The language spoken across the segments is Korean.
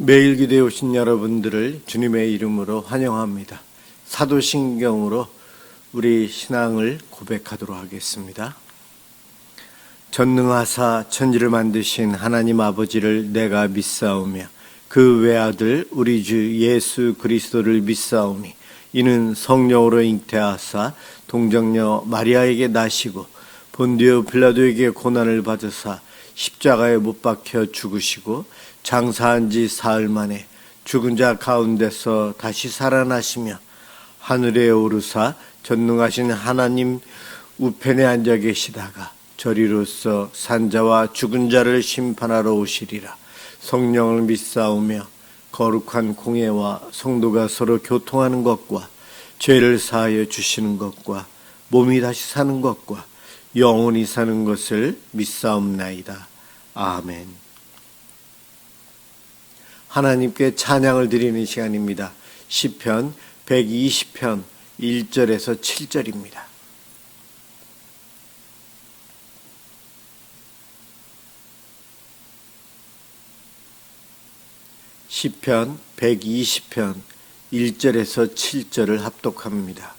매일 기도에 오신 여러분들을 주님의 이름으로 환영합니다. 사도신경으로 우리 신앙을 고백하도록 하겠습니다. 전능하사 천지를 만드신 하나님 아버지를 내가 믿사오며 그 외아들 우리 주 예수 그리스도를 믿사오니 이는 성령으로 잉태하사 동정녀 마리아에게 나시고 본디오 빌라도에게 고난을 받으사 십자가에 못 박혀 죽으시고 장사한 지 사흘 만에 죽은 자 가운데서 다시 살아나시며 하늘에 오르사 전능하신 하나님 우편에 앉아 계시다가 저리로서 산자와 죽은 자를 심판하러 오시리라. 성령을 믿사오며 거룩한 공예와 성도가 서로 교통하는 것과 죄를 사하여 주시는 것과 몸이 다시 사는 것과 영원히 사는 것을 믿사옵나이다. 아멘. 하나님께 찬양을 드리는 시간입니다. 시편 120편 1절에서 7절입니다. 시편 120편 1절에서 7절을 합독합니다.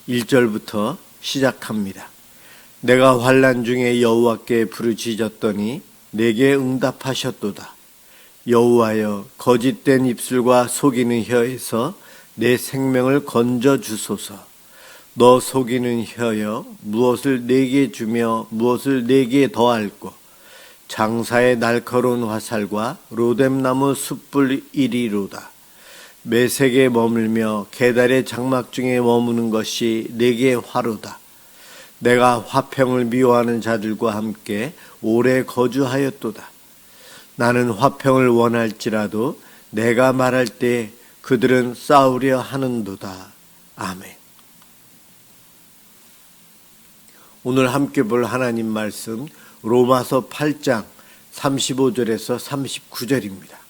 1절부터 시작합니다. 내가 환난 중에 여호와께 부르짖었더니 내게 응답하셨도다. 여호와여, 거짓된 입술과 속이는 혀에서 내 생명을 건져 주소서. 너 속이는 혀여, 무엇을 내게 주며 무엇을 내게 더할꼬. 장사의 날카로운 화살과 로뎀나무 숯불 이리로다. 매색에 머물며 계달의 장막 중에 머무는 것이 내게 화로다. 내가 화평을 미워하는 자들과 함께 오래 거주하였도다. 나는 화평을 원할지라도 내가 말할 때 그들은 싸우려 하는도다. 아멘. 오늘 함께 볼 하나님 말씀 로마서 8장 35절에서 39절입니다.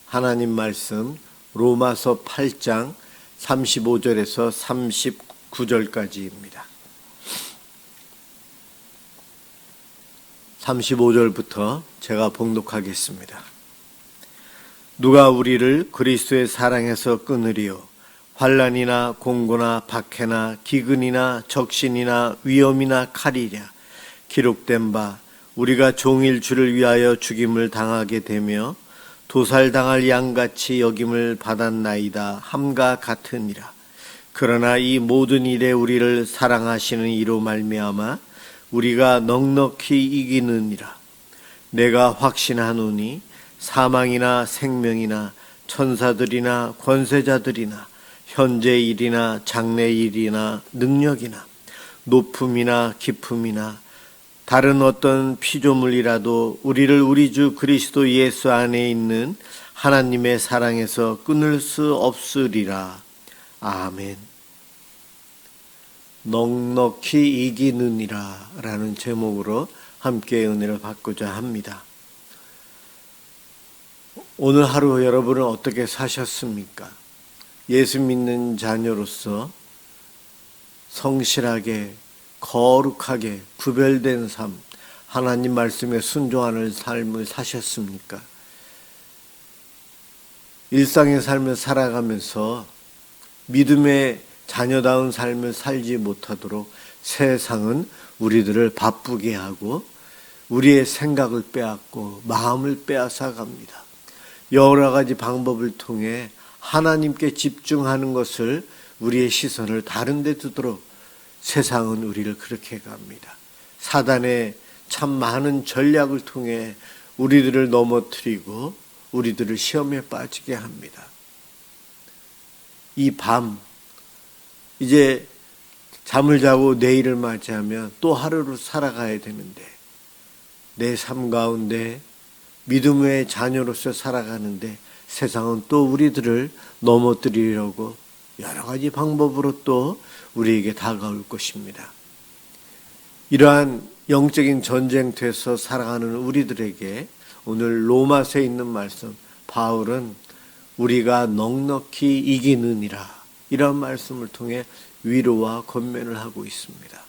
하나님 말씀 로마서 8장 35절에서 39절까지입니다. 35절부터 제가 봉독하겠습니다. 누가 우리를 그리스도의 사랑에서 끊으리요? 환난이나 공고나 박해나 기근이나 적신이나 위험이나 칼이랴. 기록된 바 우리가 종일 주를 위하여 죽임을 당하게 되며 도살당할 양같이 여김을 받았나이다 함과 같으니라. 그러나 이 모든 일에 우리를 사랑하시는 이로 말미암아 우리가 넉넉히 이기느니라. 내가 확신하노니 사망이나 생명이나 천사들이나 권세자들이나 현재 일이나 장래 일이나 능력이나 높음이나 깊음이나 다른 어떤 피조물이라도 우리를 우리 주 그리스도 예수 안에 있는 하나님의 사랑에서 끊을 수 없으리라. 아멘. 넉넉히 이기느니라 라는 제목으로 함께 은혜를 받고자 합니다. 오늘 하루 여러분은 어떻게 사셨습니까? 예수 믿는 자녀로서 성실하게 거룩하게 구별된 삶, 하나님 말씀에 순종하는 삶을 사셨습니까? 일상의 삶을 살아가면서 믿음의 자녀다운 삶을 살지 못하도록 세상은 우리들을 바쁘게 하고 우리의 생각을 빼앗고 마음을 빼앗아 갑니다. 여러 가지 방법을 통해 하나님께 집중하는 것을 우리의 시선을 다른 데 두도록 세상은 우리를 그렇게 갑니다. 사단의 참 많은 전략을 통해 우리들을 넘어뜨리고 우리들을 시험에 빠지게 합니다. 이 밤 이제 잠을 자고 내일을 맞이하면 또 하루를 살아가야 되는데 내 삶 가운데 믿음의 자녀로서 살아가는데 세상은 또 우리들을 넘어뜨리려고 여러 가지 방법으로 또 우리에게 다가올 것입니다. 이러한 영적인 전쟁터에서 살아가는 우리들에게 오늘 로마서에 있는 말씀, 바울은 우리가 넉넉히 이기느니라 이런 말씀을 통해 위로와 권면을 하고 있습니다.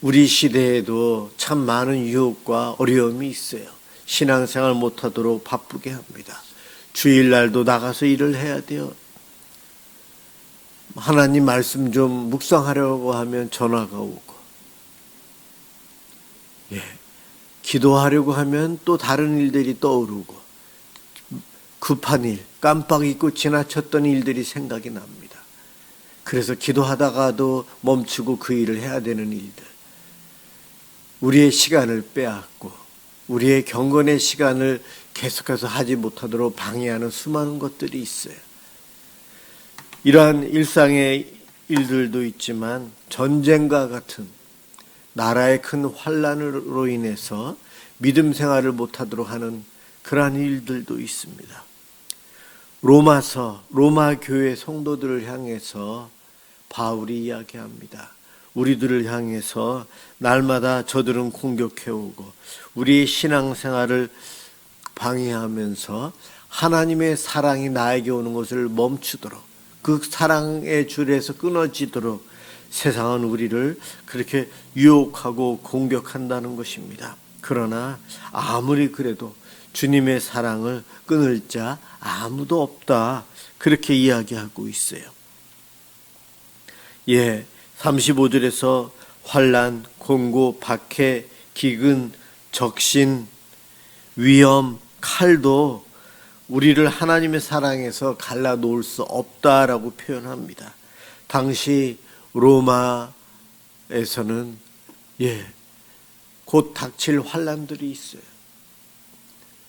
우리 시대에도 참 많은 유혹과 어려움이 있어요. 신앙생활 못하도록 바쁘게 합니다. 주일날도 나가서 일을 해야 돼요. 하나님 말씀 좀 묵상하려고 하면 전화가 오고, 기도하려고 하면 또 다른 일들이 떠오르고, 급한 일, 깜빡 잊고 지나쳤던 일들이 생각이 납니다. 그래서 기도하다가도 멈추고 그 일을 해야 되는 일들, 우리의 시간을 빼앗고 우리의 경건의 시간을 계속해서 하지 못하도록 방해하는 수많은 것들이 있어요. 이러한 일상의 일들도 있지만 전쟁과 같은 나라의 큰 환난으로 인해서 믿음 생활을 못하도록 하는 그러한 일들도 있습니다. 로마 교회 성도들을 향해서 바울이 이야기합니다. 우리들을 향해서 날마다 저들은 공격해오고 우리의 신앙생활을 방해하면서 하나님의 사랑이 나에게 오는 것을 멈추도록, 그 사랑의 줄에서 끊어지도록 세상은 우리를 그렇게 유혹하고 공격한다는 것입니다. 그러나 아무리 그래도 주님의 사랑을 끊을 자 아무도 없다, 그렇게 이야기하고 있어요. 35절에서 환난, 공고, 박해, 기근, 적신, 위험, 칼도 우리를 하나님의 사랑에서 갈라놓을 수 없다라고 표현합니다. 당시 로마에서는 곧 닥칠 환난들이 있어요.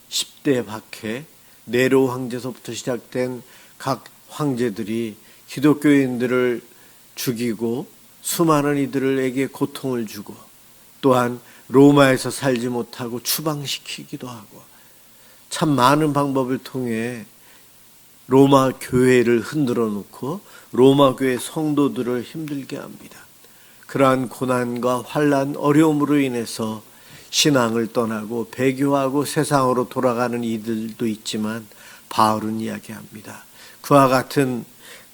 10대 박해, 네로 황제서부터 시작된 각 황제들이 기독교인들을 죽이고 수많은 이들에게 고통을 주고, 또한 로마에서 살지 못하고 추방시키기도 하고, 참 많은 방법을 통해 로마 교회를 흔들어 놓고 로마 교회 성도들을 힘들게 합니다. 그러한 고난과 환난, 어려움으로 인해서 신앙을 떠나고 배교하고 세상으로 돌아가는 이들도 있지만, 바울은 이야기합니다. 그와 같은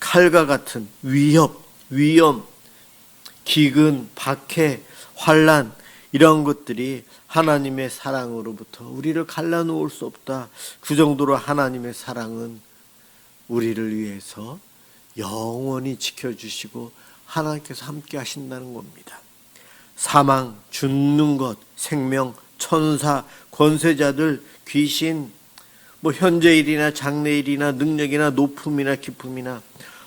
칼과 같은 위험, 기근, 박해, 환난, 이런 것들이 하나님의 사랑으로부터 우리를 갈라놓을 수 없다. 그 정도로 하나님의 사랑은 우리를 위해서 영원히 지켜주시고 하나님께서 함께 하신다는 겁니다. 사망, 죽는 것, 생명, 천사, 권세자들, 귀신, 현재일이나 장래일이나 능력이나 높음이나 기쁨이나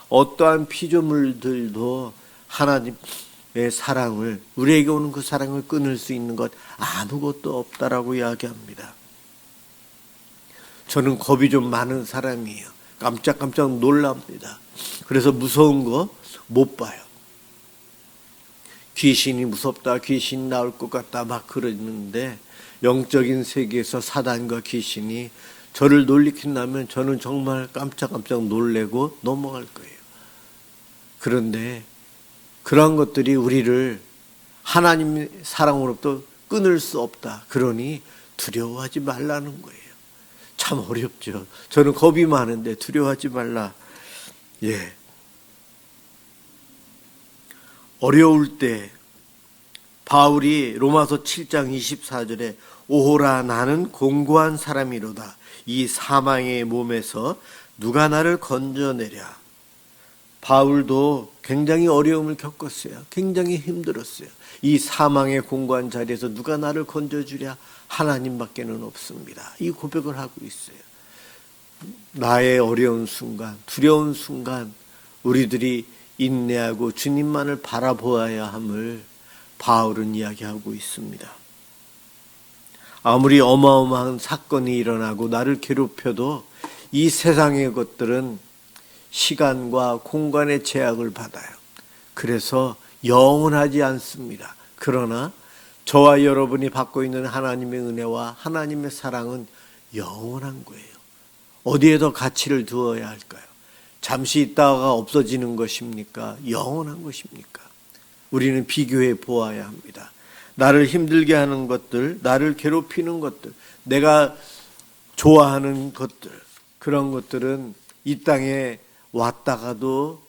어떠한 피조물들도 하나님의 사랑을, 우리에게 오는 그 사랑을 끊을 수 있는 것 아무것도 없다라고 이야기합니다. 저는 겁이 좀 많은 사람이에요. 깜짝깜짝 놀랍니다. 그래서 무서운 거 못 봐요. 귀신이 무섭다, 귀신 나올 것 같다 막 그러는데, 영적인 세계에서 사단과 귀신이 저를 놀리킨다면 저는 정말 깜짝깜짝 놀래고 넘어갈 거예요. 그런데 그러한 것들이 우리를 하나님의 사랑으로부터 끊을 수 없다. 그러니 두려워하지 말라는 거예요. 참 어렵죠. 저는 겁이 많은데 두려워하지 말라. 어려울 때 바울이 로마서 7장 24절에 오호라, 나는 공고한 사람이로다. 이 사망의 몸에서 누가 나를 건져내랴. 바울도 굉장히 어려움을 겪었어요. 굉장히 힘들었어요. 이 사망의 공고한 자리에서 누가 나를 건져주랴. 하나님밖에는 없습니다. 이 고백을 하고 있어요. 나의 어려운 순간, 두려운 순간 우리들이 인내하고 주님만을 바라보아야 함을 바울은 이야기하고 있습니다. 아무리 어마어마한 사건이 일어나고 나를 괴롭혀도 이 세상의 것들은 시간과 공간의 제약을 받아요. 그래서 영원하지 않습니다. 그러나 저와 여러분이 받고 있는 하나님의 은혜와 하나님의 사랑은 영원한 거예요. 어디에 더 가치를 두어야 할까요? 잠시 있다가 없어지는 것입니까? 영원한 것입니까? 우리는 비교해 보아야 합니다. 나를 힘들게 하는 것들, 나를 괴롭히는 것들, 내가 좋아하는 것들, 그런 것들은 이 땅에 왔다가도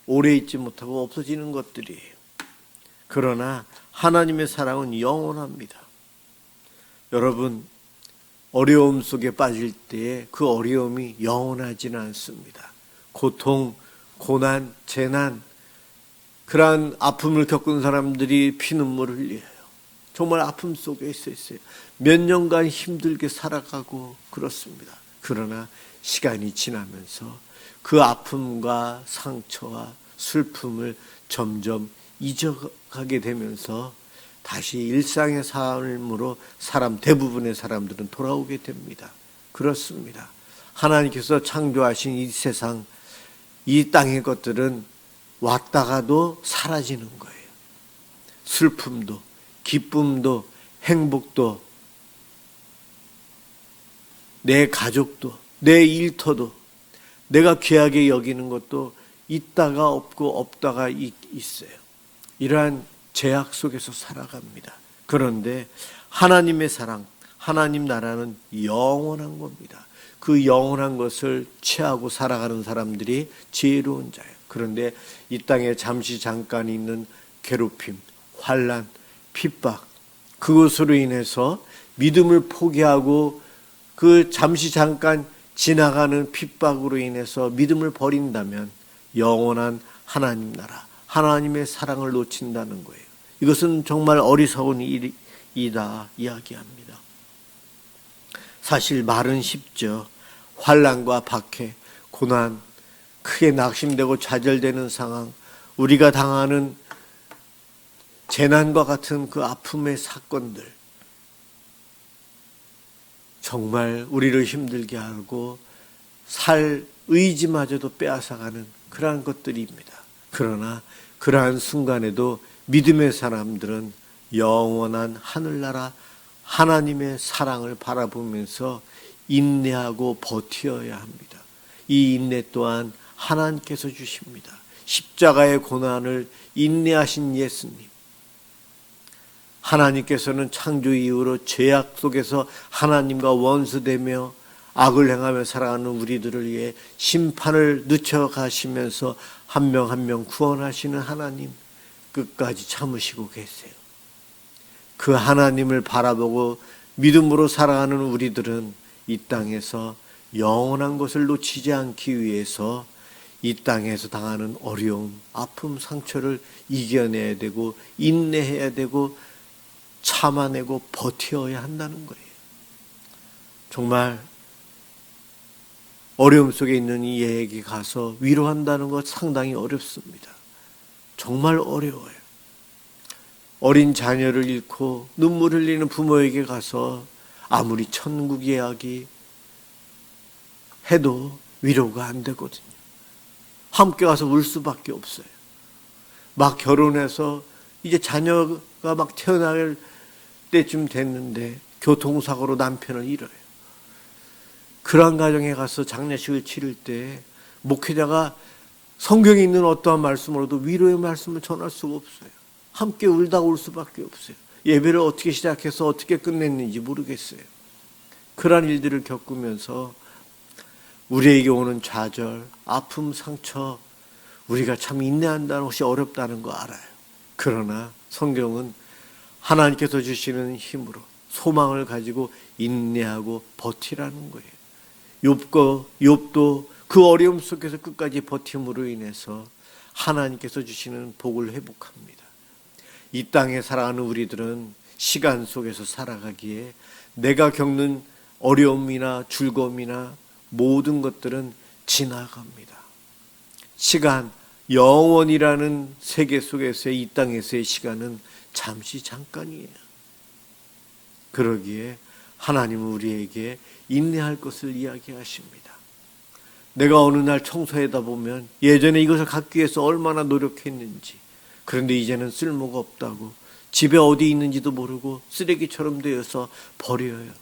오래 있지 못하고 없어지는 것들이에요. 그러나 하나님의 사랑은 영원합니다. 여러분, 어려움 속에 빠질 때에 그 어려움이 영원하지는 않습니다. 고통, 고난, 재난, 그러한 아픔을 겪은 사람들이 피눈물을 흘려요. 정말 아픔 속에 있어요. 몇 년간 힘들게 살아가고 그렇습니다. 그러나 시간이 지나면서 그 아픔과 상처와 슬픔을 점점 잊어가게 되면서 다시 일상의 삶으로 대부분의 사람들은 돌아오게 됩니다. 그렇습니다. 하나님께서 창조하신 이 세상, 이 땅의 것들은 왔다가도 사라지는 거예요. 슬픔도, 기쁨도, 행복도, 내 가족도, 내 일터도, 내가 귀하게 여기는 것도 있다가 없고 없다가 있어요. 이러한 제약 속에서 살아갑니다. 그런데 하나님의 사랑, 하나님 나라는 영원한 겁니다. 그 영원한 것을 취하고 살아가는 사람들이 지혜로운 자예요. 그런데 이 땅에 잠시 잠깐 있는 괴롭힘, 환난, 핍박, 그것으로 인해서 믿음을 포기하고 그 잠시 잠깐 지나가는 핍박으로 인해서 믿음을 버린다면 영원한 하나님 나라, 하나님의 사랑을 놓친다는 거예요. 이것은 정말 어리석은 일이다 이야기합니다. 사실 말은 쉽죠. 환난과 박해, 고난, 크게 낙심되고 좌절되는 상황, 우리가 당하는 재난과 같은 그 아픔의 사건들, 정말 우리를 힘들게 하고 살 의지마저도 빼앗아가는 그러한 것들입니다. 그러나 그러한 순간에도 믿음의 사람들은 영원한 하늘나라 하나님의 사랑을 바라보면서 인내하고 버티어야 합니다. 이 인내 또한 하나님께서 주십니다. 십자가의 고난을 인내하신 예수님, 하나님께서는 창조 이후로 죄악 속에서 하나님과 원수되며 악을 행하며 살아가는 우리들을 위해 심판을 늦춰가시면서 한 명 한 명 구원하시는 하나님, 끝까지 참으시고 계세요. 그 하나님을 바라보고 믿음으로 살아가는 우리들은 이 땅에서 영원한 것을 놓치지 않기 위해서 이 땅에서 당하는 어려움, 아픔, 상처를 이겨내야 되고 인내해야 되고 참아내고 버텨야 한다는 거예요. 정말 어려움 속에 있는 이 애에게 가서 위로한다는 것 상당히 어렵습니다. 정말 어려워요. 어린 자녀를 잃고 눈물 흘리는 부모에게 가서 아무리 천국 이야기 해도 위로가 안 되거든요. 함께 가서 울 수밖에 없어요. 막 결혼해서 이제 자녀가 막 태어날 때쯤 됐는데 교통사고로 남편을 잃어요. 그러한 가정에 가서 장례식을 치를 때 목회자가 성경에 있는 어떠한 말씀으로도 위로의 말씀을 전할 수가 없어요. 함께 울다 올 수밖에 없어요. 예배를 어떻게 시작해서 어떻게 끝냈는지 모르겠어요. 그러한 일들을 겪으면서 우리에게 오는 좌절, 아픔, 상처, 우리가 참 인내한다는 것이 어렵다는 거 알아요. 그러나 성경은 하나님께서 주시는 힘으로 소망을 가지고 인내하고 버티라는 거예요. 욥도 그 어려움 속에서 끝까지 버팀으로 인해서 하나님께서 주시는 복을 회복합니다. 이 땅에 살아가는 우리들은 시간 속에서 살아가기에 내가 겪는 어려움이나 즐거움이나 모든 것들은 지나갑니다. 시간, 영원이라는 세계 속에서의 이 땅에서의 시간은 잠시 잠깐이에요. 그러기에 하나님은 우리에게 인내할 것을 이야기하십니다. 내가 어느 날 청소하다 보면 예전에 이것을 갖기 위해서 얼마나 노력했는지, 그런데 이제는 쓸모가 없다고 집에 어디 있는지도 모르고 쓰레기처럼 되어서 버려요.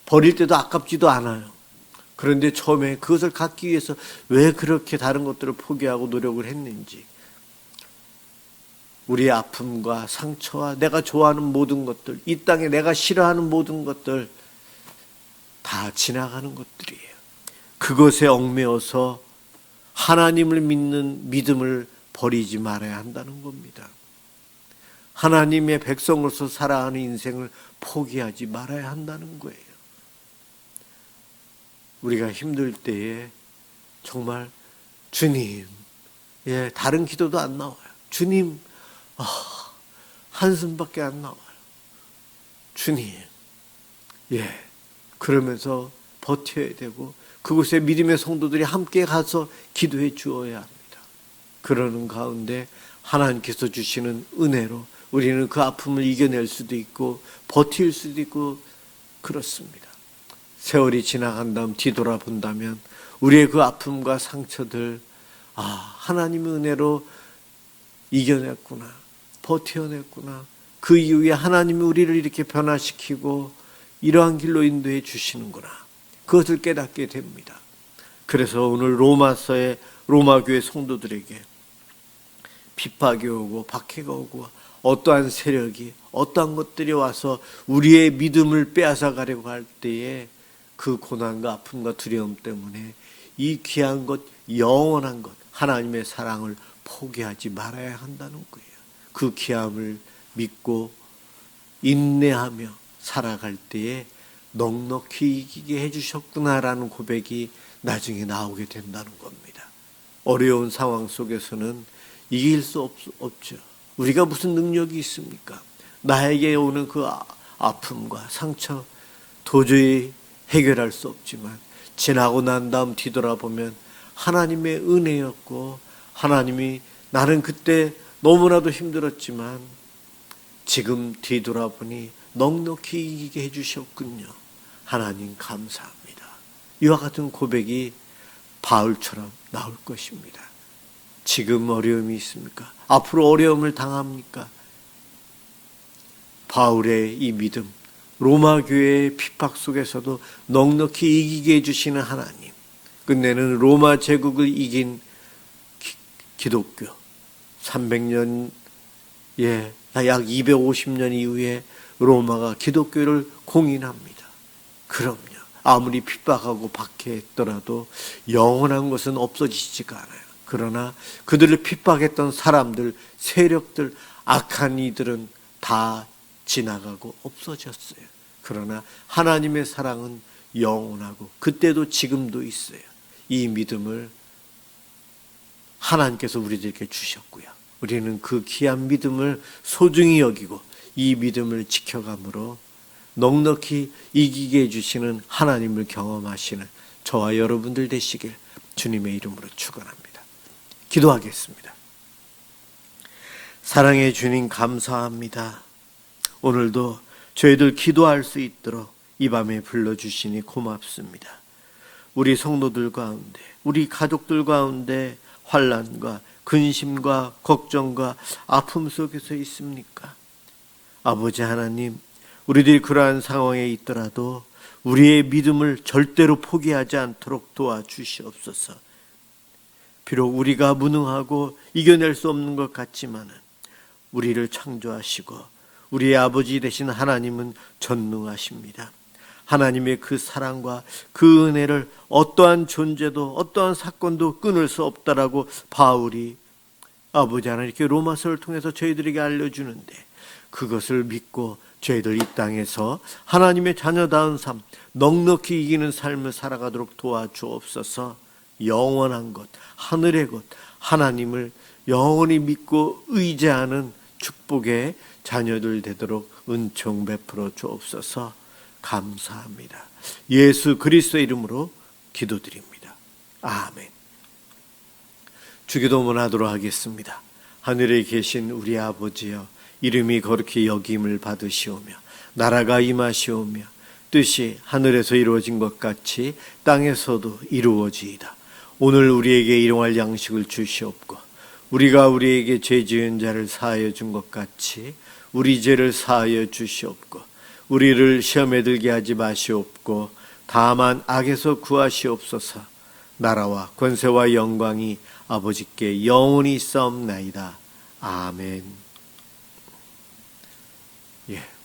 버릴 때도 아깝지도 않아요. 그런데 처음에 그것을 갖기 위해서 왜 그렇게 다른 것들을 포기하고 노력을 했는지, 우리의 아픔과 상처와 내가 좋아하는 모든 것들, 이 땅에 내가 싫어하는 모든 것들 다 지나가는 것들이에요. 그것에 얽매여서 하나님을 믿는 믿음을 버리지 말아야 한다는 겁니다. 하나님의 백성으로서 살아가는 인생을 포기하지 말아야 한다는 거예요. 우리가 힘들 때에 정말 주님, 다른 기도도 안 나와요. 주님, 한숨밖에 안 나와요. 주님, 그러면서 버텨야 되고 그곳에 믿음의 성도들이 함께 가서 기도해 주어야 합니다. 그러는 가운데 하나님께서 주시는 은혜로 우리는 그 아픔을 이겨낼 수도 있고 버틸 수도 있고 그렇습니다. 세월이 지나간 다음 뒤돌아본다면 우리의 그 아픔과 상처들, 하나님의 은혜로 이겨냈구나, 버텨냈구나. 그 이후에 하나님이 우리를 이렇게 변화시키고 이러한 길로 인도해 주시는구나. 그것을 깨닫게 됩니다. 그래서 오늘 로마서의 로마교회 성도들에게 핍박이 오고 박해가 오고 어떠한 세력이 어떠한 것들이 와서 우리의 믿음을 빼앗아 가려고 할 때에 그 고난과 아픔과 두려움 때문에 이 귀한 것, 영원한 것, 하나님의 사랑을 포기하지 말아야 한다는 거예요. 그 귀함을 믿고 인내하며 살아갈 때에 넉넉히 이기게 해주셨구나라는 고백이 나중에 나오게 된다는 겁니다. 어려운 상황 속에서는 이길 수 없죠. 우리가 무슨 능력이 있습니까? 나에게 오는 그 아픔과 상처 도저히 해결할 수 없지만 지나고 난 다음 뒤돌아보면 하나님의 은혜였고 하나님이 나는 그때 너무나도 힘들었지만 지금 뒤돌아보니 넉넉히 이기게 해주셨군요. 하나님 감사합니다. 이와 같은 고백이 바울처럼 나올 것입니다. 지금 어려움이 있습니까? 앞으로 어려움을 당합니까? 바울의 이 믿음, 로마 교회의 핍박 속에서도 넉넉히 이기게 해주시는 하나님, 끝내는 로마 제국을 이긴 기독교 300년, 약 250년 이후에 로마가 기독교를 공인합니다. 그럼요. 아무리 핍박하고 박해했더라도 영원한 것은 없어지지가 않아요. 그러나 그들을 핍박했던 사람들, 세력들, 악한 이들은 다 지나가고 없어졌어요. 그러나 하나님의 사랑은 영원하고 그때도 지금도 있어요. 이 믿음을 하나님께서 우리들에게 주셨고요. 우리는 그 귀한 믿음을 소중히 여기고 이 믿음을 지켜감으로 넉넉히 이기게 해주시는 하나님을 경험하시는 저와 여러분들 되시길 주님의 이름으로 축원합니다. 기도하겠습니다. 사랑의 주님 감사합니다. 오늘도 저희들 기도할 수 있도록 이 밤에 불러주시니 고맙습니다. 우리 성도들 가운데, 우리 가족들 가운데 환난과 근심과 걱정과 아픔 속에서 있습니까? 아버지 하나님, 우리들이 그러한 상황에 있더라도 우리의 믿음을 절대로 포기하지 않도록 도와주시옵소서. 비록 우리가 무능하고 이겨낼 수 없는 것 같지만은 우리를 창조하시고 우리의 아버지 되신 하나님은 전능하십니다. 하나님의 그 사랑과 그 은혜를 어떠한 존재도 어떠한 사건도 끊을 수 없다라고 바울이 아버지 하나님 이렇게 로마서를 통해서 저희들에게 알려주는데 그것을 믿고 저희들 이 땅에서 하나님의 자녀다운 삶, 넉넉히 이기는 삶을 살아가도록 도와주옵소서. 영원한 것, 하늘의 것, 하나님을 영원히 믿고 의지하는 축복의 자녀들 되도록 은총 베풀어 주옵소서. 감사합니다. 예수 그리스도의 이름으로 기도드립니다. 아멘. 주기도문 하도록 하겠습니다. 하늘에 계신 우리 아버지여, 이름이 거룩히 여김을 받으시오며 나라가 임하시오며 뜻이 하늘에서 이루어진 것 같이 땅에서도 이루어지이다. 오늘 우리에게 일용할 양식을 주시옵고 우리가 우리에게 죄 지은 자를 사하여 준 것 같이 우리 죄를 사하여 주시옵고 우리를 시험에 들게 하지 마시옵고 다만 악에서 구하시옵소서. 나라와 권세와 영광이 아버지께 영원히 있사옵나이다. 아멘.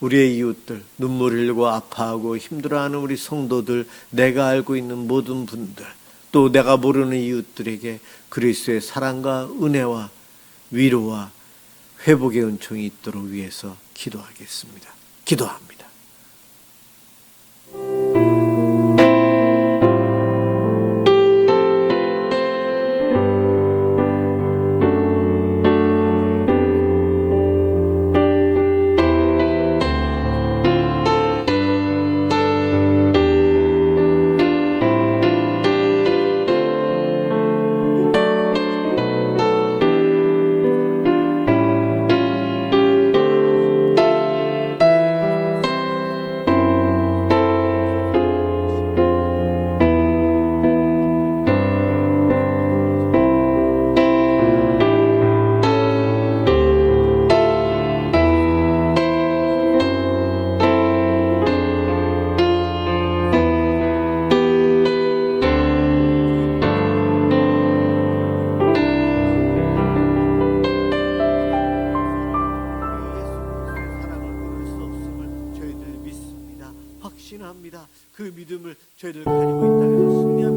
우리의 이웃들, 눈물 흘리고 아파하고 힘들어하는 우리 성도들, 내가 알고 있는 모든 분들 또 내가 모르는 이웃들에게 그리스도의 사랑과 은혜와 위로와 회복의 은총이 있도록 위해서 기도하겠습니다. 기도합니다. 확신합니다. 그 믿음을 저희들 가지고 있다 해서 승리합니다.